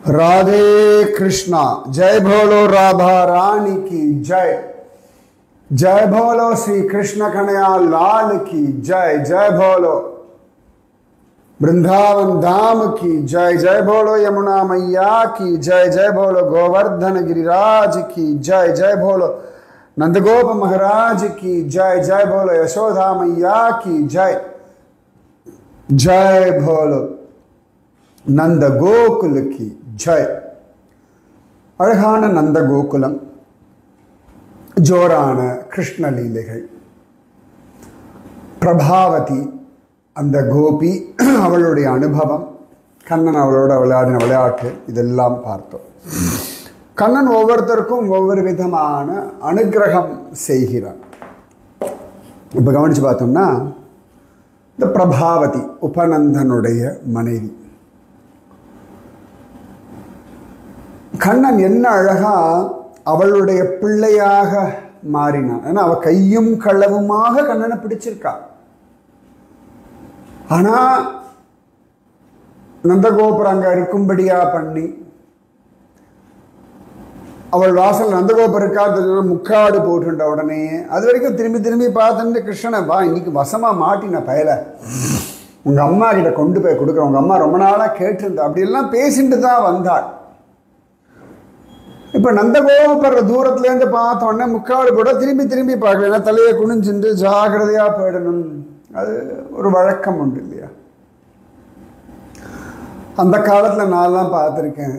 राधे कृष्णा। जय भोलो राधा रानी की जय। जय भोलो श्री कृष्ण कन्हैया लाल की जय। जय भोलो वृंदावन धाम की जय। जय भोलो यमुना मैया की जय। जय भोलो गोवर्धन गिरिराज की जय। जय भोलो नंदगोप महाराज की जय। जय भोलो यशोदा मैया की जय। जय भोलो नंद गोकुल की जय। அழகான நந்த கோகுலம், ஜோரான கிருஷ்ண லீலைகள், பிரபாவதி அந்த கோபி, அவளுடைய அனுபவம், கண்ணன் அவளோட விளையாடின விளையாட்டு, இதெல்லாம் பார்த்தோம். கண்ணன் ஒவ்வொருத்தருக்கும் ஒவ்வொரு விதமான அனுகிரகம் செய்கிறான். இப்போ கவனிச்சு பார்த்தோம்னா, இந்த பிரபாவதி உபநந்தனுடைய மனைவி, கண்ணன் என்ன அழகா அவளுடைய பிள்ளையாக மாறினான். ஏன்னா அவ கையும் களவுமாக கண்ணனை பிடிச்சிருக்கா. ஆனா நந்தகோபுரம் அங்க இருக்கும்படியா பண்ணி, அவள் வாசல் நந்தகோபுரம் இருக்கா முக்காடு போட்டுட்ட உடனே அது வரைக்கும் திரும்பி திரும்பி பார்த்துட்டு, கிருஷ்ணனை வா இன்னைக்கு வசமா மாட்டின பயல, உங்க அம்மா கிட்ட கொண்டு போய் கொடுக்குற, உங்க அம்மா ரொம்ப நாளா கேட்டிருந்தா, அப்படியெல்லாம் பேசிட்டு தான் வந்தாள். இப்போ நந்தகோபுர தூரத்துலேருந்து பார்த்த உடனே முக்காடு போட திரும்பி திரும்பி பார்க்கல, ஏன்னா தலையை குனிஞ்சுட்டு ஜாகிரதையாக போயிடணும், அது ஒரு வழக்கம் உண்டு இல்லையா. அந்த காலத்தில் நான்லாம் பார்த்துருக்கேன்,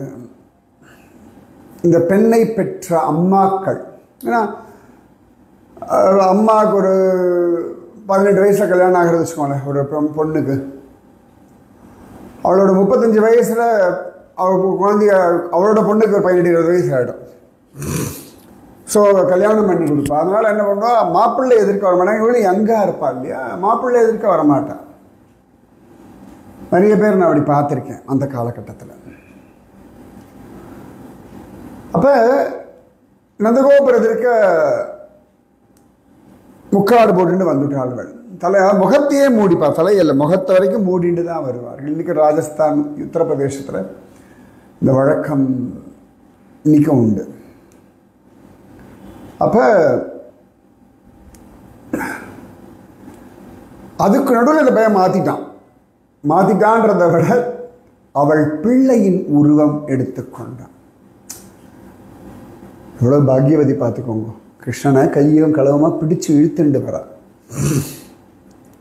இந்த பெண்ணை பெற்ற அம்மாக்கள், ஏன்னா அம்மாவுக்கு ஒரு 18 வயசில் கல்யாணம் ஆகிறது வச்சுக்கோங்களேன், ஒரு பொண்ணுக்கு அவளோட 35 வயசில் அவள் குழந்தைய, அவளோட பொண்ணுக்கு ஒரு 17-20 வயசு ஆகிடும். ஸோ கல்யாணம் பண்ணி கொடுப்பா. அதனால் என்ன பண்ணுவா, மாப்பிள்ளை எதிர்க்க வர மாட்டாங்க, இவளும் யங்காக இருப்பா இல்லையா, மாப்பிள்ளை எதிர்க்க வரமாட்டான். நிறைய பேர் நான் அப்படி பார்த்துருக்கேன் அந்த காலகட்டத்தில். அப்போ நந்தகோபுரத்திற்கு முக்காடு போட்டுட்டு வந்துட்டாள்கள். முகத்தையே மூடிப்பா, தலையில்லை முகத்தை வரைக்கும் மூடிட்டு தான் வருவார்கள். இன்றைக்கி ராஜஸ்தான் உத்தரப்பிரதேசத்தில் இந்த வழக்கம் இன்னைக்கு உண்டு. அப்போ அதுக்கு நடுவில் இந்த பையன் மாற்றிட்டான்றதை விட அவள் பிள்ளையின் உருவம் எடுத்துக்கொண்டான். எவ்வளோ பாக்யவதி பார்த்துக்கோங்க. கிருஷ்ணனை கையும் களவுமா பிடிச்சு இழுத்துண்டு வரா.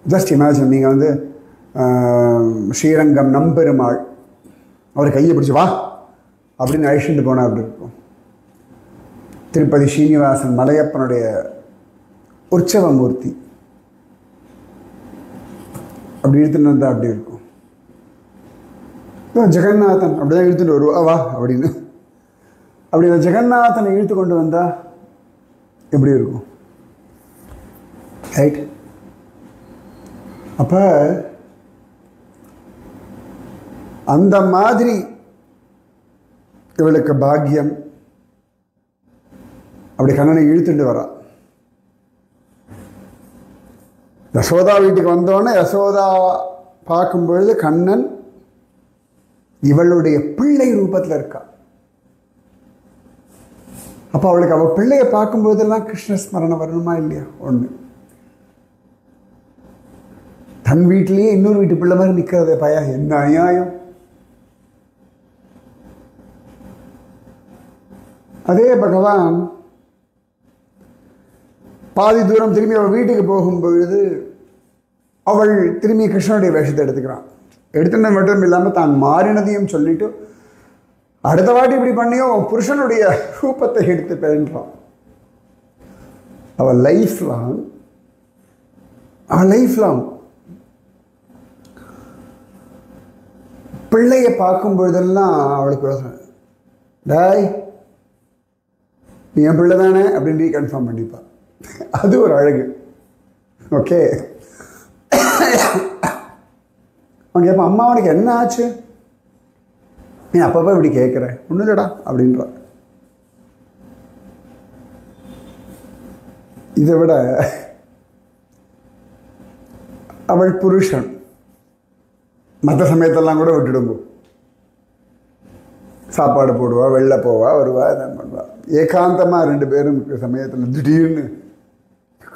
ஜஸ்ட் இமேஜின், நீங்கள் வந்து ஸ்ரீரங்கம் நம்பெருமாள் அவர் கையை பிடிச்சி வா அப்படின்னு அழிச்சுட்டு போனால் அப்படி இருக்கும். திருப்பதி ஸ்ரீனிவாசன் மலையப்பனுடைய உற்சவமூர்த்தி அப்படி இழுத்துட்டு வந்தால் அப்படி இருக்கும். ஜெகநாதன் அப்படிதான் இழுத்துட்டு வருவா வா அப்படின்னு. அப்படி அந்த ஜெகநாதனை இழுத்து கொண்டு வந்தா எப்படி இருக்கும், ரைட்? அப்போ அந்த மாதிரி இவளுக்கு பாக்கியம். அப்படி கண்ணனை இழுத்துட்டு வரா. யசோதா வீட்டுக்கு வந்தோடனே யசோதா பார்க்கும் பொழுது கண்ணன் இவளுடைய பிள்ளை ரூபத்தில் இருக்கா. அப்போ அவளுக்கு அவள் பிள்ளையை பார்க்கும்போதெல்லாம் கிருஷ்ணஸ்மரணம் வரணுமா இல்லையா? ஒன்று, தன் வீட்டிலேயே இன்னொரு வீட்டு பிள்ளை மாதிரி நிற்கிறதே பயா, என்ன அநியாயம். அதே பகவான் பாதி தூரம் திரும்பி அவள் வீட்டுக்கு போகும்பொழுது அவள் திரும்பி கிருஷ்ணனுடைய வேஷத்தை எடுத்துக்கிறான். எடுத்துனது மட்டும் இல்லாமல் தான் மாறினதையும் சொல்லிட்டு, அடுத்த வாட்டி இப்படி பண்ணியோ புருஷனுடைய ரூபத்தை எடுத்து பெறான். அவள் லைஃப் லாங் பிள்ளையை பார்க்கும் பொழுதெல்லாம் அவளுக்கு டாய் நீ என் பிள்ளை தானே அப்படின்னு கன்ஃபார்ம் பண்ணிப்பா. அது ஒரு அழகு. ஓகே, அவங்க கேட்பா, அம்மா அவனுக்கு என்ன ஆச்சு, நீ அப்பப்போ இப்படி கேட்குற, ஒன்றும் இல்லடா அப்படின்றா. இதை விட அவள் புருஷன் மற்ற சமயத்தெல்லாம் கூட விட்டுடுங்க, சாப்பாடு போடுவா, வெளில போவா, வருவா, இதான் பண்ணுவா. ஏகாந்தமாக 2 பேரும் இருக்கிற சமயத்தில் திடீர்னு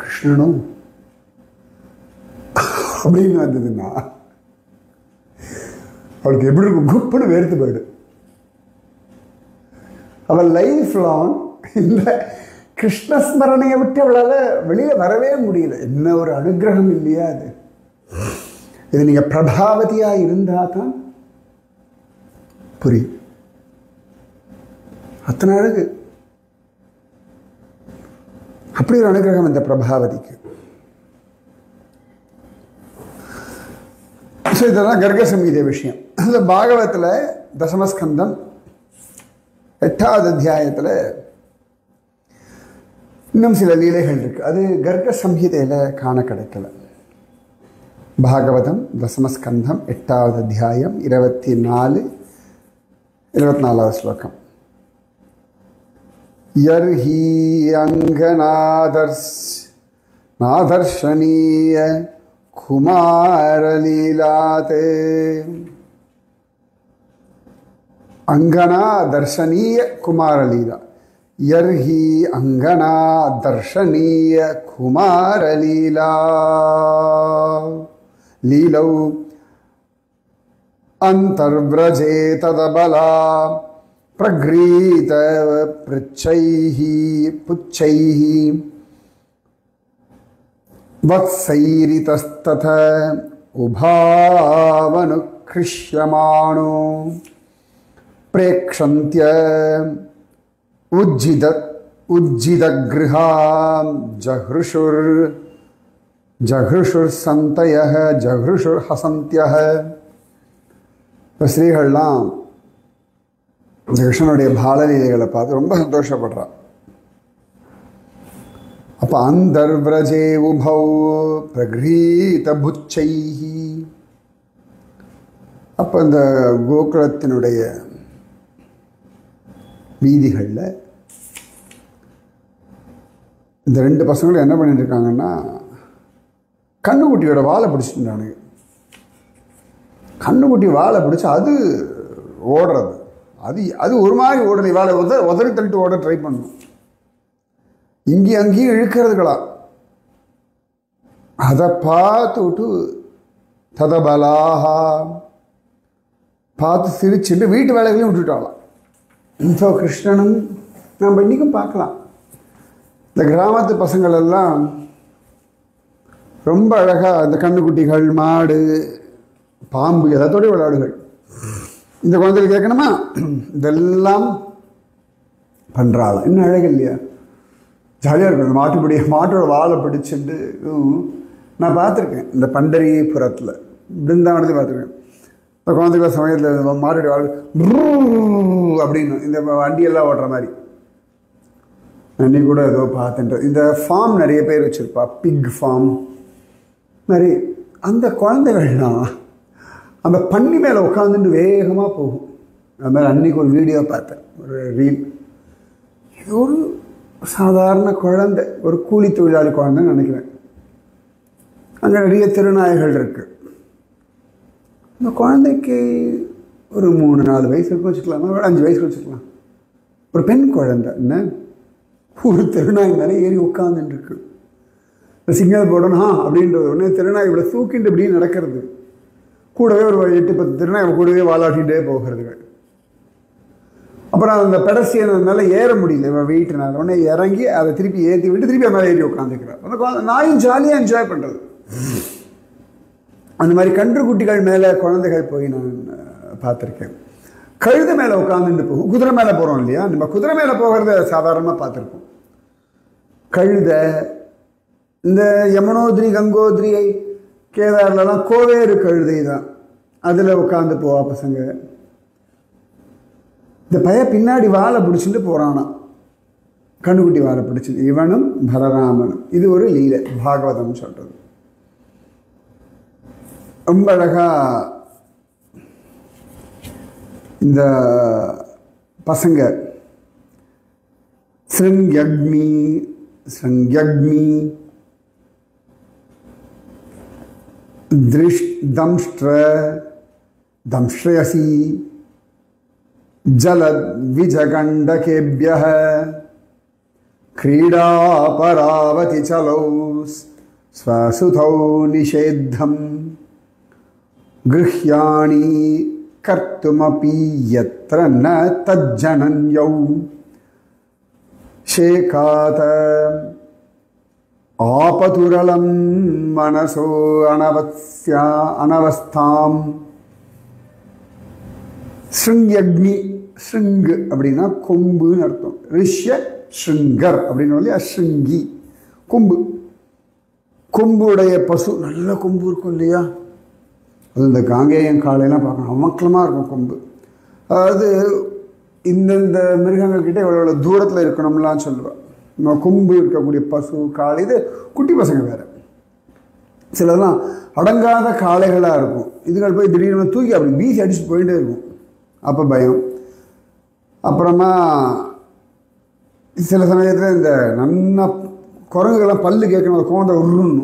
கிருஷ்ணனும் அப்படின்னு வந்ததுன்னா அவளுக்கு எப்படி இருக்கும்? குப்புன்னு வேர்த்து போயிடு. அவள் லைஃப் லாங் இந்த கிருஷ்ணஸ்மரணையை விட்டு அவளால் வெளியில் வரவே முடியல. என்ன ஒரு அனுகிரகம் இல்லையா அது? இது நீங்கள் பிரபாவதியாக இருந்தால் தான் புரியும். அத்தனை அழகு, அப்படி ஒரு அனுகிரகம் இந்த பிரபாவதிக்கு. ஸோ இதெல்லாம் கர்க சங்கீத விஷயம். அந்த பாகவத்தில் தசமஸ்கந்தம் 8வது அத்தியாயத்தில் இன்னும் சில லீலைகள் இருக்கு. அது கர்க சம்ஹிதையில் காண கிடைக்கல. பாகவதம் தசமஸ்கந்தம் 8வது அத்தியாயம் 24வது ஸ்லோகம். யர்ஹி அங்கநாதர்ஷனீய குமாரலீலாதே. அங்கனா தர்ஷனீய குமாரலீலா. யர்ஹி அங்கனா தர்ஷனீய குமாரலீலா லீலௌ அந்தர்வ்ரஜே ததபலா பிரக்ரீத பிருச்சைஹி புச்சைஹி வத்சைரிதஸ்தத உபாவனுக்ருஷ்யமாணோ பிரேக்ஷந்த்ய உஜ்ஜிதக்ருஹாம் ஜஹ்ருஷுர் சந்தயஹ ஜஹ்ருஷுர் ஹசந்தியஹ. ஸ்ரீகள்லாம் இந்த கிருஷ்ணனுடைய பாலலீலைகளை பார்த்து ரொம்ப சந்தோஷப்படுறான். அப்போ அந்தர்வ்ரஜே உபௌ பிரக்ரீத புச்சைஹி. அப்போ இந்த கோகுலத்தினுடைய வீதிகளில் இந்த 2 பசங்களும் என்ன பண்ணிட்டு இருக்காங்கன்னா, கண்ணுக்குட்டியோட வாழை பிடிச்சிட்டானுங்க. கண்ணுக்குட்டி வாழை பிடிச்சி அது ஓடுறது. அது ஒரு மாதிரி ஓடலை. வாழை உதறி தள்ளிட்டு ஓட ட்ரை பண்ணணும். இங்கேயும் அங்கேயும் இழுக்கிறதுகளா. அதை பார்த்துட்டு ததபலாஹா பார்த்து சிரிச்சுட்டு வீட்டு வேலைகளையும் விட்டுட்டாலாம். ஸோ கிருஷ்ணனும் நம்ம இன்றைக்கும் பார்க்கலாம். இந்த கிராமத்து பசங்கள் எல்லாம் ரொம்ப அழகாக இந்த கண்ணுக்குட்டிகள், மாடு, பாம்பு எல்லாத்தோடய விளையாடுகள். இந்த குழந்தைகள் கேட்கணுமா, இதெல்லாம் பண்ணுறாளாம். இன்னும் அழகு இல்லையா? ஜாலியாக இருக்கும். மாட்டோட வாழை பிடிச்சிட்டு நான் பார்த்துருக்கேன். இந்த பண்டரிபுரத்தில் பிருந்தாவனத்தையும் பார்த்துருக்கேன். இந்த குழந்தைகள் சமயத்தில் மாட்டோட வாழை அப்படின்னு இந்த வண்டியெல்லாம் ஓட்டுற மாதிரி அன்றைக்கி கூட ஏதோ பார்த்துட்டு. இந்த ஃபார்ம் நிறைய பேர் வச்சுருப்பா, பிக் ஃபார்ம் மாதிரி. அந்த குழந்தைகள்லாம் அந்த பன்னி மேலே உட்காந்துட்டு வேகமாக போகும். அது மாதிரி அன்றைக்கி ஒரு வீடியோ பார்த்தேன், ஒரு ரீல். ஒரு சாதாரண குழந்தை, ஒரு கூலி தொழிலாளி குழந்தைன்னு நினைக்கிறேன். அங்கே நிறைய திருநாய்கள் இருக்குது. இந்த குழந்தைக்கு ஒரு 3-4 வயசு இருக்கும் வச்சுக்கலாமா, ஒரு 5 வயசு வச்சுக்கலாம். ஒரு பெண் குழந்தை என்ன ஒரு திருநாய் மேலே ஏறி உட்காந்துருக்கு. சிக்னல் போடணும் அப்படின்றது உடனே திருநாய் இவ்வளோ தூக்கிட்டு இப்படின்னு நடக்கிறது. கூடவே ஒரு 8-10 திருநாய் கூடவே வாலாட்டிகிட்டே போகிறது. அப்புறம் அந்த பெடஸ்ட்ரியனால ஏற முடியல, வெயிட்னால. உடனே இறங்கி அதை திருப்பி ஏற்றி விட்டு திருப்பி மேலே ஏறி உட்காந்துக்கிறார். அந்த குழந்தை நாயும் ஜாலியாக என்ஜாய் பண்ணுறது. அந்த மாதிரி கன்றுக்குட்டிகள் மேலே குழந்தைகள் போய் நான் பார்த்துருக்கேன். கழுதை மேலே உட்காந்துட்டு போகும். குதிரை மேலே போகிறோம் இல்லையா, நம்ம குதிரை மேலே போகிறத சாதாரணமாக பார்த்துருக்கோம். கழுதை, இந்த யமுனோத்ரி, கங்கோத்ரி, கேதார்லாம் கோவேறு கழுதை தான். அதில் உட்காந்து போவா பசங்க. இந்த பையன் பின்னாடி வாழை பிடிச்சிட்டு போகிறானா, கண்ணுக்குட்டி வாழை பிடிச்சி. இவனும் பலராமனும். இது ஒரு லீலை, பாகவதம் சொல்கிறது. ரொம்ப அழகாக இந்த பசங்க ஸ்ருங்யக்னி தம்ஷ்ட்ர தம்ஷ்ரயசி जलद्विजगण्डकेभ्यः क्रीडापरावति चलौ स्वसुतौ निषेद्धं गृह्याणि कर्तुमपि यत्र न तज्जनन्यौ शेकात आपतुरलं मनसो अनवस्थां ஸ்ருங்யக்னி ஸ்ருங்கு அப்படின்னா கொம்புன்னு அர்த்தம். ரிஷ்ய ஸ்ருங்கர் அப்படின்னு சொல்லி அஸ்ருங்கி கொம்பு. கொம்புடைய பசு நல்ல கொம்பு இருக்கும் இல்லையா, அது இந்த காங்கேயம் காலையெல்லாம் பார்க்கணும், அமக்கலமாக இருக்கும் கொம்பு. அதாவது இந்தந்த மிருகங்கள்கிட்ட எவ்வளோ தூரத்தில் இருக்கணும்லாம் சொல்லுவாள். நம்ம கொம்பு இருக்கக்கூடிய பசு காளை, இது குட்டி பசங்க வேறு, சிலதெல்லாம் அடங்காத காளைகளாக இருக்கும். இதுகள் போய் திடீர்னு தூக்கி அப்படி வீசி அடிச்சு போயிட்டே இருக்கும், அப்போ பயம். அப்புறமா சில சமயத்தில் இந்த நல்லா குரங்குகள்லாம் பல்லு கேட்கணும், அந்த கோந்தை உருணும்.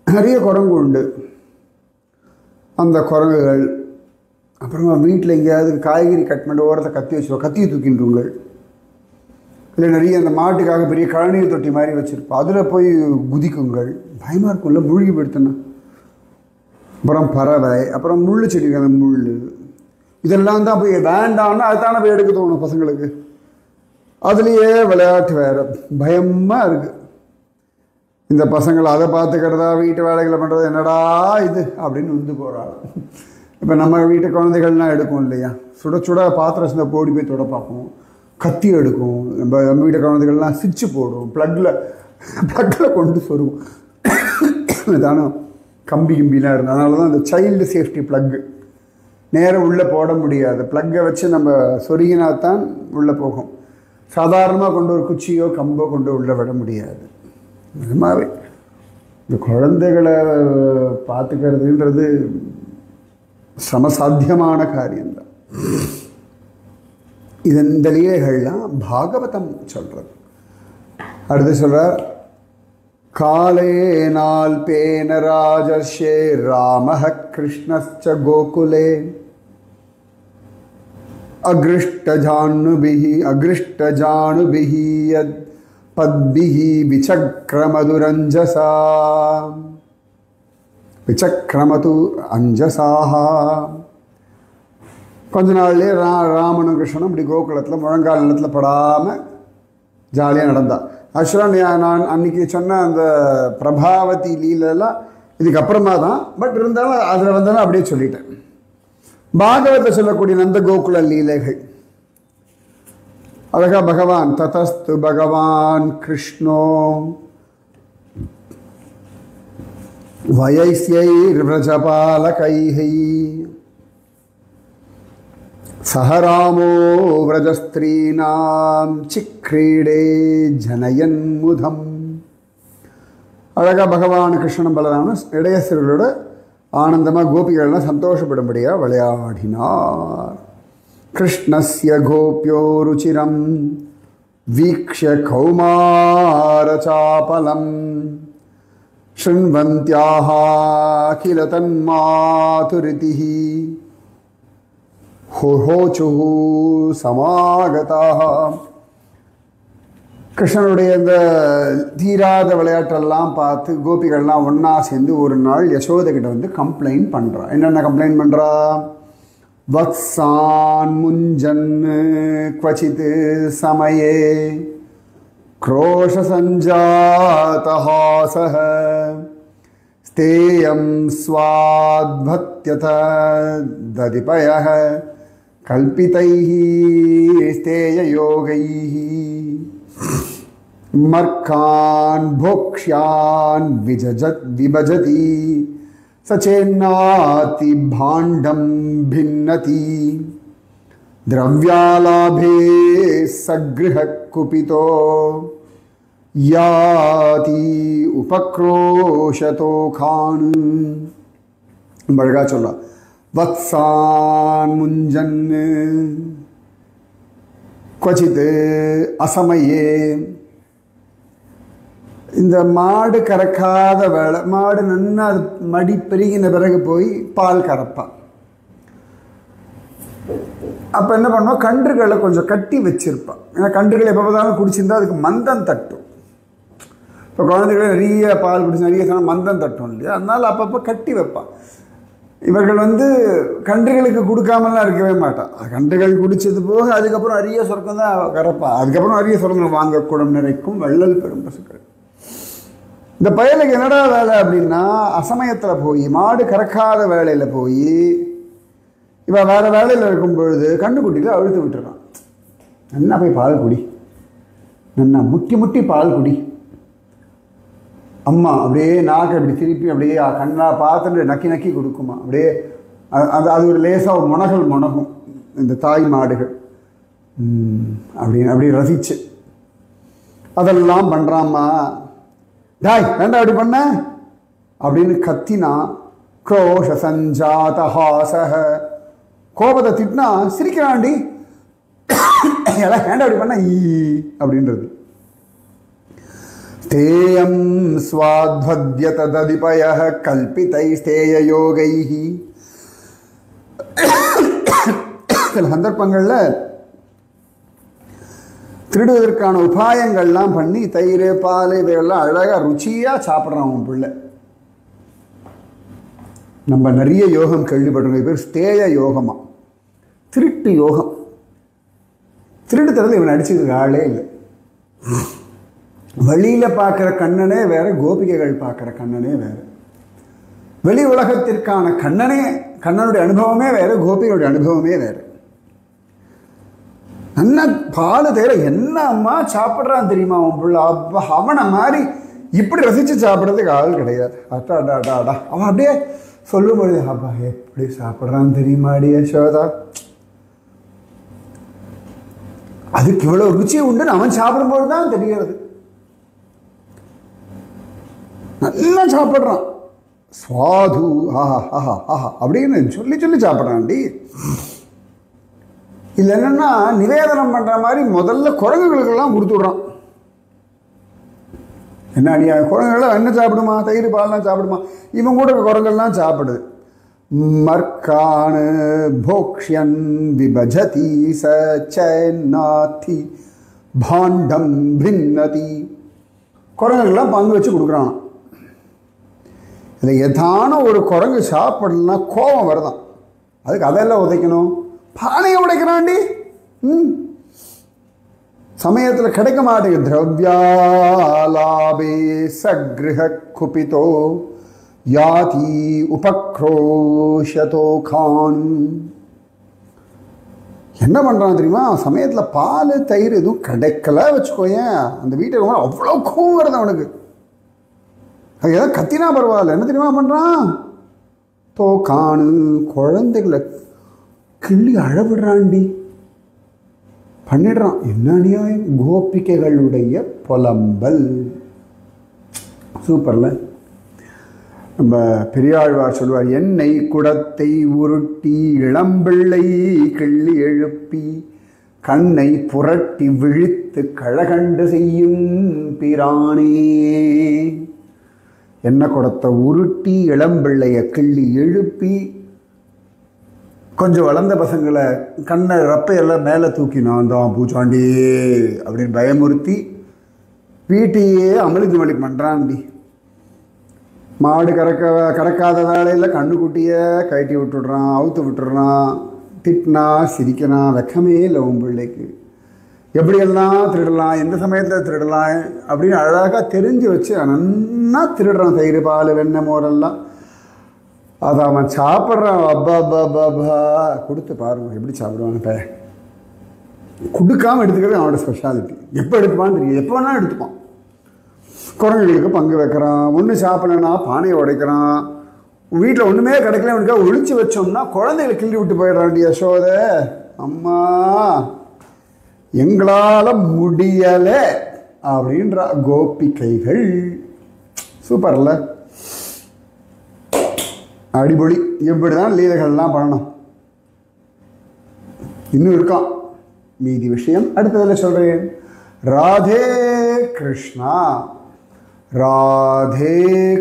நிறைய குரங்கு உண்டு, அந்த குரங்குகள். அப்புறமா வீட்டில் எங்கேயாவது காய்கறி கட் பண்ணி ஓரத்தை கத்தி வச்சுருவோம், கத்தியை தூக்கின்றுங்கள். இல்லை நிறைய அந்த மாட்டுக்காக பெரிய கழநீர் தொட்டி மாதிரி வச்சுருப்போம், அதில் போய் குதிக்குங்கள், பயமாக இருக்கும்ல மூழ்கி போயிடுத்துன்னா. அப்புறம் பறவை, அப்புறம் முள் செடிகள், முள், இதெல்லாம் தான் போய் வேண்டாம்னா அதுதானே போய் எடுக்க தோணும் பசங்களுக்கு. அதுலேயே விளையாட்டு வேறு, பயமாக இருக்குது. இந்த பசங்களை அதை பார்த்துக்கிறதா வீட்டு வேலைகளை பண்ணுறது, என்னடா இது அப்படின்னு வந்து போகிறாள். இப்போ நம்ம வீட்டு குழந்தைகள்லாம் எடுக்கும் இல்லையா, சுட சுட பாத்திரம் சின்ன போடி போய் தொட பார்ப்போம், கத்தி எடுக்கும். நம்ம வீட்டு குழந்தைகள்லாம் சுவிட்சு போடும், ப்ளக்கில் கொண்டு சொருகும். தானே கம்பி கிம்பிலாம் இருக்குது. அதனால தான் இந்த சைல்டு சேஃப்டி ப்ளக்கு நேரம் உள்ளே போட முடியாது. ப்ளக்கை வச்சு நம்ம சொருகினா தான் உள்ளே போகும். சாதாரணமாக கொண்டு ஒரு குச்சியோ கம்போ கொண்டு உள்ளே விட முடியாது. அது மாதிரி இந்த குழந்தைகளை பார்த்துக்கிறதுன்றது சமசாத்தியமான காரியம்தான். இந்த லீலைகள்லாம் பாகவதம் சொல்கிறது. அடுத்து சொல்கிறார், காலே நால்பேன ராஜர்ஷே ராமஹ கிருஷ்ணஸ்ச கோகுலே அக்ருஷ்டஜானுபிஹி யத் பத்பிஹி விசக்ரமது அஞ்சசாஹ. கொஞ்ச நாள்லேயே ராமனும் கிருஷ்ணனும் இப்படி கோகுலத்தில் முழங்கால் நிலத்தில் படாமல் ஜாலியாக நடந்தான். ஆக்சுவலாக நான் அன்றைக்கி சொன்ன அந்த பிரபாவதி லீலெல்லாம் இதுக்கப்புறமா தான், பட் இருந்தாலும் அதில் வந்தாலும் அப்படியே சொல்லிட்டேன். பாகவத்தை சொல்லக்கூடிய நந்த கோகுல லீலைகள் அழகா பகவான் ததஸ்து பகவான் கிருஷ்ணோ வயைஸ்யைர்வ்ரஜபாலகைஹி சஹ ராமோ व्रजस्त्रीणां சிக்ரீடே ஜனயன் முதம். அழகா பகவான் கிருஷ்ணன் பலராமன் இடையசிகளோட ஆனந்தமாக கோபிகள்லாம் சந்தோஷப்படும்படியாக விளையாடினார். கிருஷ்ணஸ்ய கோப்யோ ருச்சிரம் வீக்ஷ்ய கௌமாரசாபலம் ஷృण्वन्त्याः கில தன்மாதுரிதிः ஹோஹோச்சுः சமாகதாः. கிருஷ்ணனுடைய இந்த தீராத விளையாட்டெல்லாம் பார்த்து கோபிகள்லாம் ஒன்றா சேர்ந்து ஒரு நாள் யசோதை கிட்ட வந்து கம்ப்ளைண்ட் பண்ணுறா. என்னென்ன கம்ப்ளைண்ட் பண்ணுறா? வத்சான் முஞ்சன் க்வசித் சமயே க்ரோஷசஞ்சாதஹாசஹ ஸ்தேயம் ஸ்வாத்பத்யத ததிபயஹ கல்பிதைஹி ஸ்தேயயோகைஹி மர்கான் போக்ஷ்யான் விபஜதி சச்சேன்னாதி பாண்டம் பின்னதி திரவ்யாலாபே சக்ருஹ குபிதோ யாதி உபக்ரோஷதோ கான். அழகா சொல்ல, வத்சான் முஞ்சன் க்வசித் அசமயே. இந்த மாடு கறக்காத வேலை, மாடு நன்னா அது மடி பெருகின பிறகு போய் பால் கறப்பான். அப்போ என்ன பண்ணுவோம், கன்றுகளை கொஞ்சம் கட்டி வச்சிருப்பான். ஏன்னா கன்றுகள் எப்போ பார்த்தாலும் குடிச்சிருந்தா அதுக்கு மந்தம் தட்டும். இப்போ குழந்தைகள் நிறைய பால் குடிச்சு நிறைய சொன்னால் மந்தம் தட்டும் இல்லையா, அதனால் அப்பப்போ கட்டி வைப்பான். இவர்கள் கன்றுகளுக்கு கொடுக்காமலாம் இருக்கவே மாட்டான். கன்றுகள் குடித்தது போக அதுக்கப்புறம் அரிய சொர்க்கம் தான் கறப்பான். அதுக்கப்புறம் அரிய சொர்க்கம் வாங்க குடம் நிறைக்கும் வள்ளல் பெரும் பசுக்கள். இந்த பயலுக்கு என்னடா வேலை அப்படின்னா, அசமயத்தில் போய் மாடு கறக்காத வேலையில் போய் இவன் வேறு வேலையில் இருக்கும் பொழுது கண்ணுக்குட்டியில் அழுத்து விட்டுறான். நல்லா போய் பால் குடி, நல்லா முட்டி முட்டி பால் குடி, அம்மா அப்படியே நாக்கை அப்படி திருப்பி அப்படியே கண்ணா பார்த்துட்டு நக்கி நக்கி கொடுக்குமா. அப்படியே அது ஒரு லேசாக ஒரு முனகும் இந்த தாய் மாடுகள் அப்படின்னு அப்படி ரசிச்சு அதெல்லாம் பண்ணுறாம்மா. டாய் வேண்டாம் அப்படி பண்ண அப்படின்னு கத்தினா, குரோஷ சஞ்சாதஹாசஹ, கோபத்தை திட்டினா சிரிக்கிறாண்டி, எல்லாம் வேண்டாம் அப்படி பண்ண ஈ அப்படின்றது. தேயம் ஸ்வாத்வத்யத ததிபயஹ கல்பிதை ஸ்தேய யோகைஹி. சில சந்தர்ப்பங்களில் திருடுவதற்கான உபாயங்கள்லாம் பண்ணி தயிர் பால் இவையெல்லாம் அழகாக ருச்சியாக சாப்பிட்றான் உன் பிள்ளை. நம்ம நிறைய யோகம் கேள்விப்பட்டிருக்கோம். இது பேர் ஸ்தேய யோகமா, திருட்டு யோகம். திருட்டு தரது இவன் அடிச்சதுக்கு ஆளே இல்லை. வெளியில் பார்க்குற கண்ணனே வேறு, கோபிகைகள் பார்க்குற கண்ணனே வேறு. வெளி உலகத்திற்கான கண்ணனுடைய அனுபவமே வேறு, கோபிகளுடைய அனுபவமே வேறு. நல்லா பால் தேர என்ன அம்மா சாப்பிட்றான் தெரியுமா அவன் பிள்ளை. அப்பா அவனை மாதிரி இப்படி ரசித்து சாப்பிட்றதுக்கு ஆள் கிடையாது. அட்டா அவன் அப்படியே சொல்லும் பொழுது, அப்பா எப்படி சாப்பிட்றான் தெரியுமாடி யசோதா, அதுக்கு இவ்வளோ ருச்சி உண்டுன்னு அவன் சாப்பிடும்போது தான் தெரிகிறது. நல்லா சாப்பிட்றான், சுவாது ஆஹா ஆஹா ஆஹா அப்படின்னு சொல்லி சொல்லி சாப்பிட்றான்டி. இல்லை என்னன்னா நிவேதனம் பண்ணுற மாதிரி முதல்ல குரங்குகளுக்கெல்லாம் கொடுத்துட்றான். என்ன அடியா குரங்குகள்லாம் என்ன சாப்பிடுமா, தயிர் பால்லாம் சாப்பிடுமா, இவன் கூட குரங்கெல்லாம் சாப்பிடுது. மர்கான் போக்ஷ்யன் விபஜதி சநாதி பாண்டம் பின்னதி. குரங்குகள்லாம் பங்கு வச்சு கொடுக்குறான். இதில் ஏதான ஒரு குரங்கு சாப்பிடலாம் கோபம் வருதான், அதுக்கு அதெல்லாம் உதைக்கணும், பானையை உடைக்கிறான்டி. சமயத்தில் கிடைக்க மாட்டேங்குது. திரவியாலாபே சக்ருஹ குபிதோ யாதி உபக்ரோஷதோ கான். என்ன பண்ணுறான் தெரியுமா, சமயத்தில் பால் தயிர் எதுவும் கிடைக்கல வச்சுக்கோயேன், அந்த வீட்டுக்கு அவ்வளோ கோவம் வருது அவனுக்கு. அது ஏதாவது கத்தினா பரவாயில்ல, என்ன தெரியுமா பண்ணுறான், தோ காணு குழந்தைகளை கிள்ளி அழவிடுறாண்டி, பண்ணிடுறான். என்ன அநியாயம், கோபிகைகளுடைய புலம்பல். சூப்பர்ல. நம்ம பெரியாழ்வார் சொல்லுவார், என்னை குடத்தை உருட்டி இளம்பிள்ளை கிள்ளி எழுப்பி கண்ணை புரட்டி விழித்து கழகண்டு செய்யும் பிரானே. என்ன குடத்தை உருட்டி இளம்பிள்ளைய கிள்ளி எழுப்பி கொஞ்சம் வளர்ந்த பசங்களை கண்ணை ரப்பையெல்லாம் மேலே தூக்கினான் தான் பூச்சாண்டி அப்படின்னு பயமுறுத்தி வீட்டையே அமளிக்கு மளிக்கு பண்ணுறான்டி. மாடு கறக்காத வேலையில் கண்ணுக்குட்டியை கழட்டி விட்டுடுறான், அவுத்து விட்டுடுறான், திட்டினா சிரிக்கிறான். வெக்கமே இல்லை உன் பிள்ளைக்கு. எப்படியெல்லாம் திருடலாம், எந்த சமயத்தில் திருடலாம் அப்படின்னு அழகாக தெரிஞ்சு வச்சு நன்னா திருடுறான். தயிர் பால் வெண்ணெய் மோரெல்லாம் அதை அவன் சாப்பிட்றான். அப்பா அப்பா அப்பா கொடுத்து பாருங்க எப்படி சாப்பிடுவான். இப்போ கொடுக்காமல் எடுத்துக்கிறது அவனோட ஸ்பெஷாலிட்டி. எப்போ எடுத்துப்பான்னு தெரியும், எப்போ வேணாலும் எடுத்துப்பான். குரங்குகளுக்கு பங்கு வைக்கிறான், ஒன்று சாப்பிடலன்னா பானையை உடைக்கிறான். வீட்டில் ஒன்றுமே கிடைக்கல அவனுக்காக ஒழிச்சு வச்சோம்னா குழந்தைகளை கிள்ளி விட்டு போயிடுறான்டி. யசோத அம்மா எங்களால் முடியலை அப்படின்ற கோபிகைகள். சூப்பர்ல, அடிபொலி. இப்படிதான் லீலைகள்லாம் பண்ணணும். இன்னும் இருக்கான் மீதி விஷயம் அடுத்ததில் சொல்கிறேன். ராதே கிருஷ்ணா, ராதே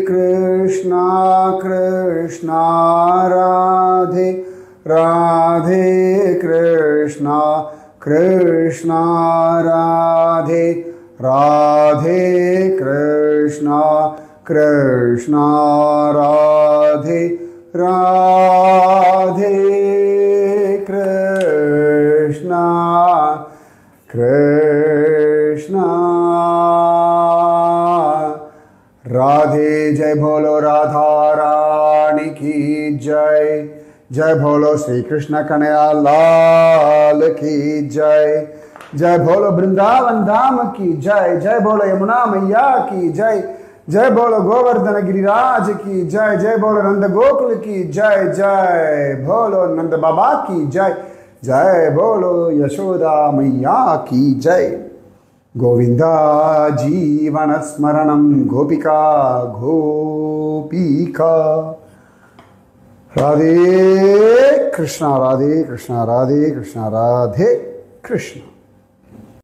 கிருஷ்ணா, கிருஷ்ணா ராதே, राधे कृष्णा कृष्णा राधे राधे कृष्णा कृष्णा राधे राधे कृष्णा कृष्णा राधे। जय बोलो राधा रानी की जय। जय बोलो श्री कृष्ण कन्हैया लाल की जय। जय बोलो वृंदावन धाम की जय। जय बोलो यमुना मैया की जय। जय बोलो गोवर्धन गिरिराज की जय। जय बोलो नंद गोकुल की जय। जय बोलो नंद बाबा की जय। जय बोलो यशोदा मैया की जय। गोविंदा जीवन स्मरणं गोपिका गोपिका। राधे कृष्णा राधे कृष्णा राधे कृष्णा राधे कृष्णा।